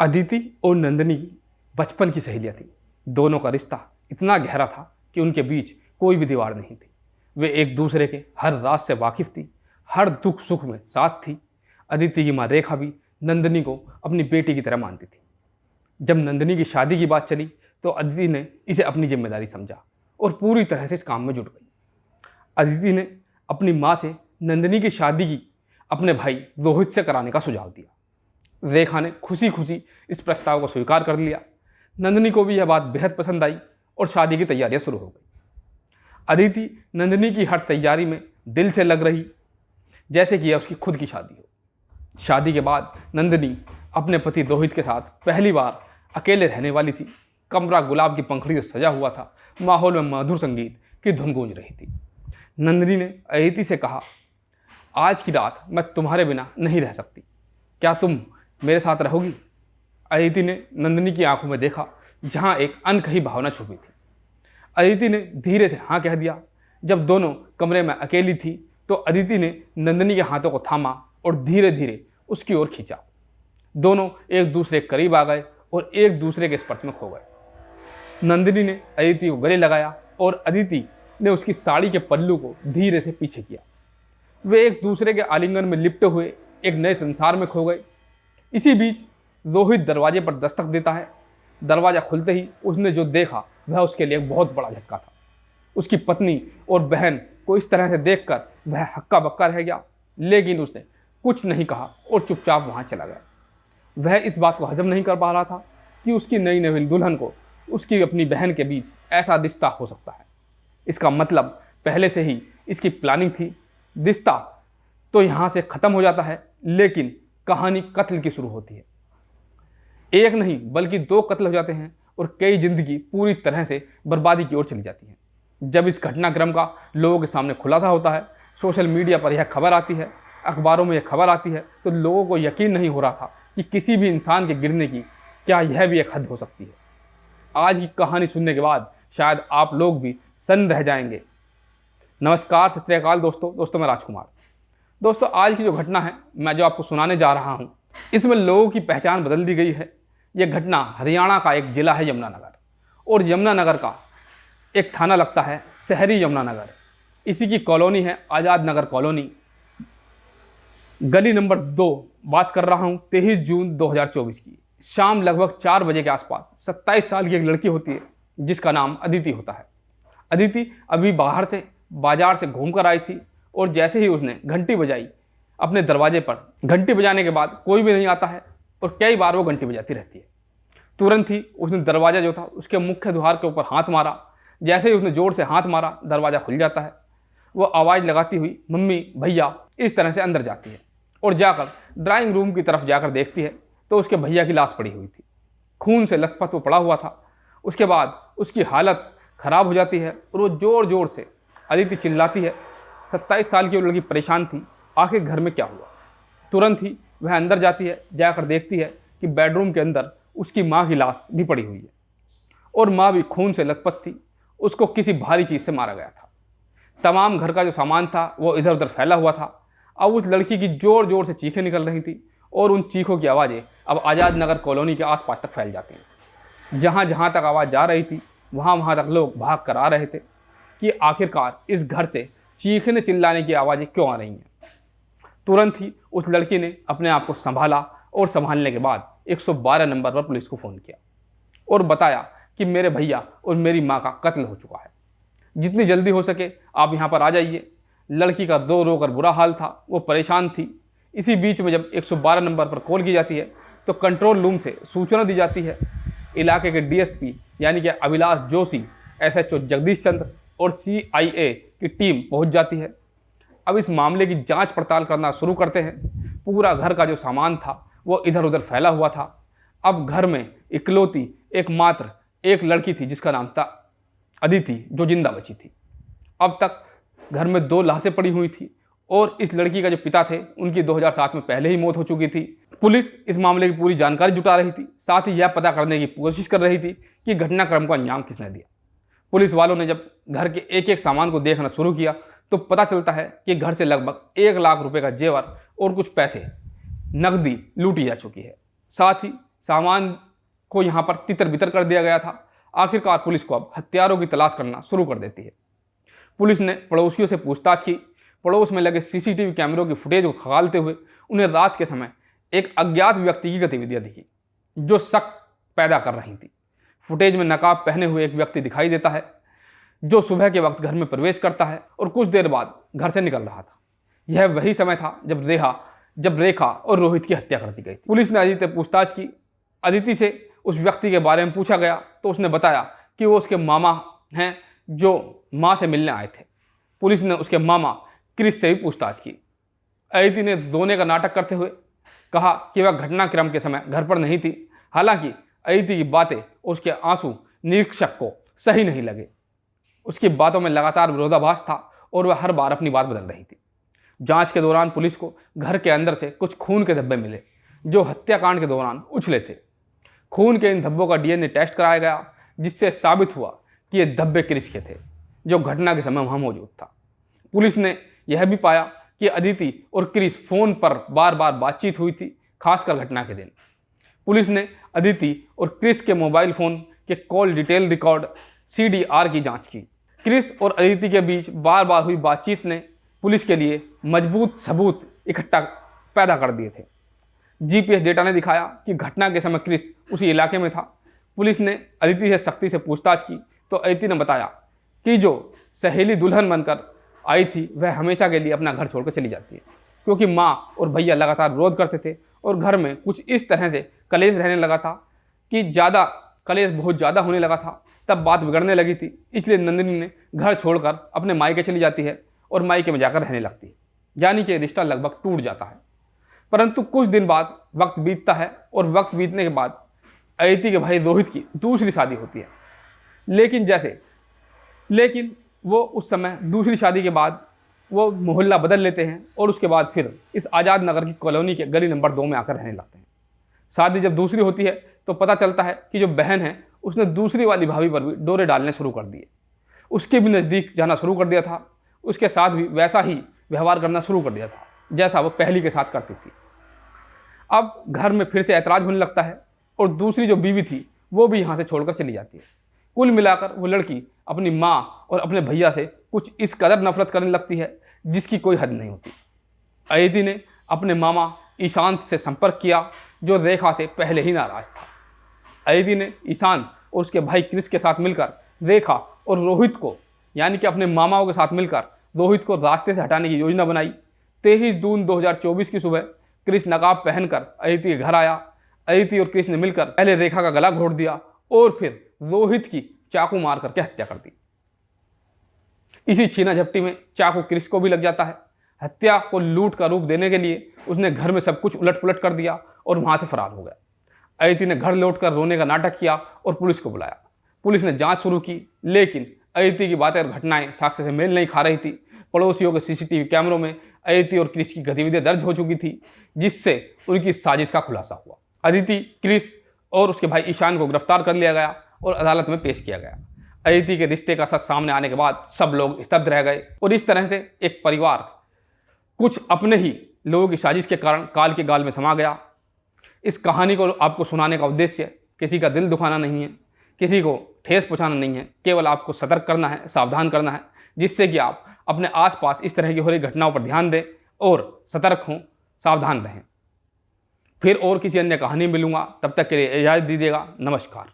अदिति और नंदिनी की बचपन की सहेलियाँ थीं। दोनों का रिश्ता इतना गहरा था कि उनके बीच कोई भी दीवार नहीं थी। वे एक दूसरे के हर राज से वाकिफ थी, हर दुख सुख में साथ थी। अदिति की माँ रेखा भी नंदिनी को अपनी बेटी की तरह मानती थी। जब नंदिनी की शादी की बात चली तो अदिति ने इसे अपनी जिम्मेदारी समझा और पूरी तरह से इस काम में जुट गई। अदिति ने अपनी माँ से नंदिनी की शादी की अपने भाई रोहित से कराने का सुझाव दिया। रेखा ने खुशी खुशी इस प्रस्ताव को स्वीकार कर लिया। नंदिनी को भी यह बात बेहद पसंद आई और शादी की तैयारियां शुरू हो गई। अदिति नंदिनी की हर तैयारी में दिल से लग रही, जैसे कि यह उसकी खुद की शादी हो। शादी के बाद नंदिनी अपने पति रोहित के साथ पहली बार अकेले रहने वाली थी। कमरा गुलाब की पंखड़ी से सजा हुआ था। माहौल में मधुर संगीत की धुन गूंज रही थी। नंदिनी ने अदिति से कहा, आज की रात मैं तुम्हारे बिना नहीं रह सकती, क्या तुम मेरे साथ रहोगी? अदिति ने नंदिनी की आंखों में देखा, जहां एक अनकही भावना छुपी थी। अदिति ने धीरे से हाँ कह दिया। जब दोनों कमरे में अकेली थी तो अदिति ने नंदिनी के हाथों को थामा और धीरे धीरे उसकी ओर खींचा। दोनों एक दूसरे के करीब आ गए और एक दूसरे के स्पर्श में खो गए। नंदिनी ने अदिति को गले लगाया और अदिति ने उसकी साड़ी के पल्लू को धीरे से पीछे किया। वे एक दूसरे के आलिंगन में लिपटे हुए एक नए संसार में खो गए। इसी बीच रोहित दरवाजे पर दस्तक देता है। दरवाज़ा खुलते ही उसने जो देखा वह उसके लिए एक बहुत बड़ा झटका था। उसकी पत्नी और बहन को इस तरह से देखकर वह हक्का बक्का रह गया, लेकिन उसने कुछ नहीं कहा और चुपचाप वहाँ चला गया। वह इस बात को हजम नहीं कर पा रहा था कि उसकी नई नवीन दुल्हन को उसकी अपनी बहन के बीच ऐसा रिश्ता हो सकता है। इसका मतलब पहले से ही इसकी प्लानिंग थी। रिश्ता तो यहाँ से ख़त्म हो जाता है, लेकिन कहानी कत्ल की शुरू होती है। एक नहीं बल्कि दो कत्ल हो जाते हैं और कई जिंदगी पूरी तरह से बर्बादी की ओर चली जाती है। जब इस घटनाक्रम का लोगों के सामने खुलासा होता है, सोशल मीडिया पर यह खबर आती है, अखबारों में यह खबर आती है, तो लोगों को यकीन नहीं हो रहा था कि किसी भी इंसान के गिरने की क्या यह भी एक हद हो सकती है। आज की कहानी सुनने के बाद शायद आप लोग भी सन्न रह जाएंगे। नमस्कार, सत श्री अकाल दोस्तों मैं राजकुमार। दोस्तों, आज की जो घटना है मैं जो आपको सुनाने जा रहा हूँ, इसमें लोगों की पहचान बदल दी गई है। यह घटना हरियाणा का एक ज़िला है यमुनानगर, और यमुनानगर का एक थाना लगता है शहरी यमुनानगर। इसी की कॉलोनी है आज़ाद नगर कॉलोनी, गली नंबर 2। बात कर रहा हूँ 23 जून 2024 की। शाम लगभग 4 बजे के आसपास 27 साल की एक लड़की होती है जिसका नाम अदिति होता है। अदिति अभी बाहर से बाजार से घूम कर आई थी और जैसे ही उसने घंटी बजाई अपने दरवाजे पर, घंटी बजाने के बाद कोई भी नहीं आता है और कई बार वो घंटी बजाती रहती है। तुरंत ही उसने दरवाज़ा जो था उसके मुख्य द्वार के ऊपर हाथ मारा। जैसे ही उसने ज़ोर से हाथ मारा, दरवाज़ा खुल जाता है। वो आवाज़ लगाती हुई मम्मी, भैया इस तरह से अंदर जाती है और जाकर ड्राइंग रूम की तरफ जाकर देखती है तो उसके भैया की लाश पड़ी हुई थी। खून से लथपथ वो पड़ा हुआ था। उसके बाद उसकी हालत ख़राब हो जाती है और वो ज़ोर ज़ोर से अदिति चिल्लाती है। 27 साल की वो लड़की परेशान थी, आखिर घर में क्या हुआ। तुरंत ही वह अंदर जाती है, जाकर देखती है कि बेडरूम के अंदर उसकी माँ की लाश भी पड़ी हुई है और माँ भी खून से लथपथ थी। उसको किसी भारी चीज़ से मारा गया था। तमाम घर का जो सामान था वो इधर उधर फैला हुआ था। अब उस लड़की की ज़ोर ज़ोर से चीखें निकल रही थी और उन चीखों की आवाज़ें अब आज़ाद नगर कॉलोनी के आसपास तक फैल जाती हैं। जहाँ जहाँ तक आवाज़ जा रही थी वहाँ वहाँ तक लोग भाग कर आ रहे थे कि आखिरकार इस घर से चीखने चिल्लाने की आवाज़ें क्यों आ रही हैं। तुरंत ही उस लड़की ने अपने आप को संभाला और संभालने के बाद 112 नंबर पर पुलिस को फ़ोन किया और बताया कि मेरे भैया और मेरी माँ का कत्ल हो चुका है, जितनी जल्दी हो सके आप यहाँ पर आ जाइए। लड़की का रो रो कर बुरा हाल था, वो परेशान थी। इसी बीच में जब 112 नंबर पर कॉल की जाती है तो कंट्रोल रूम से सूचना दी जाती है। इलाके के डीएसपी यानी कि अभिलाष जोशी, एसएचओ जगदीश चंद्र और सीआईए की टीम पहुँच जाती है। अब इस मामले की जांच पड़ताल करना शुरू करते हैं। पूरा घर का जो सामान था वो इधर उधर फैला हुआ था। अब घर में इकलौती एकमात्र एक लड़की थी जिसका नाम था अदिति, जो जिंदा बची थी। अब तक घर में 2 लाशें पड़ी हुई थी और इस लड़की का जो पिता थे उनकी 2007 में पहले ही मौत हो चुकी थी। पुलिस इस मामले की पूरी जानकारी जुटा रही थी, साथ ही यह पता करने की कोशिश कर रही थी कि घटनाक्रम को अंजाम किसने दिया। पुलिस वालों ने जब घर के एक एक सामान को देखना शुरू किया तो पता चलता है कि घर से लगभग 1 लाख रुपए का जेवर और कुछ पैसे, नकदी लूटी जा चुकी है। साथ ही सामान को यहाँ पर तितर बितर कर दिया गया था। आखिरकार पुलिस को अब हत्यारों की तलाश करना शुरू कर देती है। पुलिस ने पड़ोसियों से पूछताछ की। पड़ोस में लगे सीसीटीवी कैमरों की फुटेज को खंगालते हुए उन्हें रात के समय एक अज्ञात व्यक्ति की गतिविधियां दिखी जो शक पैदा कर रही थी। फुटेज में नकाब पहने हुए एक व्यक्ति दिखाई देता है जो सुबह के वक्त घर में प्रवेश करता है और कुछ देर बाद घर से निकल रहा था। यह वही समय था जब रेखा और रोहित की हत्या कर दी गई। पुलिस ने अदिति से पूछताछ की। अदिति से उस व्यक्ति के बारे में पूछा गया तो उसने बताया कि वो उसके मामा हैं जो माँ से मिलने आए थे। पुलिस ने उसके मामा क्रिस से भी पूछताछ की। अदिति ने रोने का नाटक करते हुए कहा कि वह घटनाक्रम के समय घर पर नहीं थी। हालांकि अदिति की बातें और उसके आंसू निरीक्षक को सही नहीं लगे। उसकी बातों में लगातार विरोधाभास था और वह हर बार अपनी बात बदल रही थी। जांच के दौरान पुलिस को घर के अंदर से कुछ खून के धब्बे मिले जो हत्याकांड के दौरान उछले थे। खून के इन धब्बों का डीएनए टेस्ट कराया गया जिससे साबित हुआ कि ये धब्बे क्रिस के थे जो घटना के समय वहाँ मौजूद था। पुलिस ने यह भी पाया कि अदिति और क्रिस फोन पर बार बार बातचीत हुई थी, खासकर घटना के दिन। पुलिस ने अदिति और क्रिस के मोबाइल फ़ोन के कॉल डिटेल रिकॉर्ड CDR की जांच की। क्रिस और अदिति के बीच बार बार हुई बातचीत ने पुलिस के लिए मजबूत सबूत इकट्ठा पैदा कर दिए थे। GPS डेटा ने दिखाया कि घटना के समय क्रिस उसी इलाके में था। पुलिस ने अदिति से सख्ती से पूछताछ की तो अदिति ने बताया कि जो सहेली दुल्हन बनकर आई थी वह हमेशा के लिए अपना घर छोड़कर चली जाती है क्योंकि माँ और भैया लगातार विरोध करते थे और घर में कुछ इस तरह से कलेश रहने लगा था कि कलेश बहुत ज़्यादा होने लगा था। तब बात बिगड़ने लगी थी, इसलिए नंदिनी ने घर छोड़कर अपने मायके चली जाती है और मायके में जाकर रहने लगती है, यानी कि रिश्ता लगभग टूट जाता है। परंतु कुछ दिन बाद वक्त बीतता है और वक्त बीतने के बाद अदिति के भाई रोहित की दूसरी शादी होती है। लेकिन वो उस समय दूसरी शादी के बाद वो मोहल्ला बदल लेते हैं और उसके बाद फिर इस आज़ाद नगर की कॉलोनी के गली नंबर 2 में आकर रहने लगते हैं। शादी जब दूसरी होती है तो पता चलता है कि जो बहन है उसने दूसरी वाली भाभी पर भी डोरे डालने शुरू कर दिए। उसके भी नज़दीक जाना शुरू कर दिया था, उसके साथ भी वैसा ही व्यवहार करना शुरू कर दिया था जैसा वो पहली के साथ करती थी। अब घर में फिर से ऐतराज़ होने लगता है और दूसरी जो बीवी थी वो भी यहाँ से छोड़कर चली जाती है। कुल मिलाकर वो लड़की अपनी माँ और अपने भैया से कुछ इस कदर नफरत करने लगती है जिसकी कोई हद नहीं होती। अदिति ने अपने मामा ईशांत से संपर्क किया जो रेखा से पहले ही नाराज था। अदिति ने ईशांत और उसके भाई क्रिस के साथ मिलकर रेखा और रोहित को यानी कि अपने मामाओं के साथ मिलकर रोहित को रास्ते से हटाने की योजना बनाई। 23 जून 2024 की सुबह क्रिस नकाब पहनकर अदिति के घर आया। अदिति और क्रिस ने मिलकर पहले रेखा का गला घोट दिया और फिर रोहित की चाकू मार करके हत्या कर दी। इसी छीना झपटी में चाकू क्रिस को भी लग जाता है। हत्या को लूट का रूप देने के लिए उसने घर में सब कुछ उलट पुलट कर दिया और वहां से फरार हो गया। अदिति ने घर लौटकर रोने का नाटक किया और पुलिस को बुलाया। पुलिस ने जांच शुरू की लेकिन अदिति की बातें और घटनाएं साक्ष्य से मेल नहीं खा रही थी। पड़ोसियों के CCTV कैमरों में अदिति और क्रिस की गतिविधियां दर्ज हो चुकी थी जिससे उनकी साजिश का खुलासा हुआ। अदिति, क्रिस और उसके भाई ईशान को गिरफ्तार कर लिया गया और अदालत में पेश किया गया। अदिति के रिश्ते का सच सामने आने के बाद सब लोग स्तब्ध रह गए और इस तरह से एक परिवार कुछ अपने ही लोगों की साजिश के कारण काल के गाल में समा गया। इस कहानी को आपको सुनाने का उद्देश्य किसी का दिल दुखाना नहीं है, किसी को ठेस पहुंचाना नहीं है, केवल आपको सतर्क करना है, सावधान करना है, जिससे कि आप अपने आसपास इस तरह की हो रही घटनाओं पर ध्यान दें और सतर्क हों, सावधान रहें। फिर और किसी अन्य कहानी में मिलूंगा, तब तक के लिए इजाज़त दीजिएगा। नमस्कार।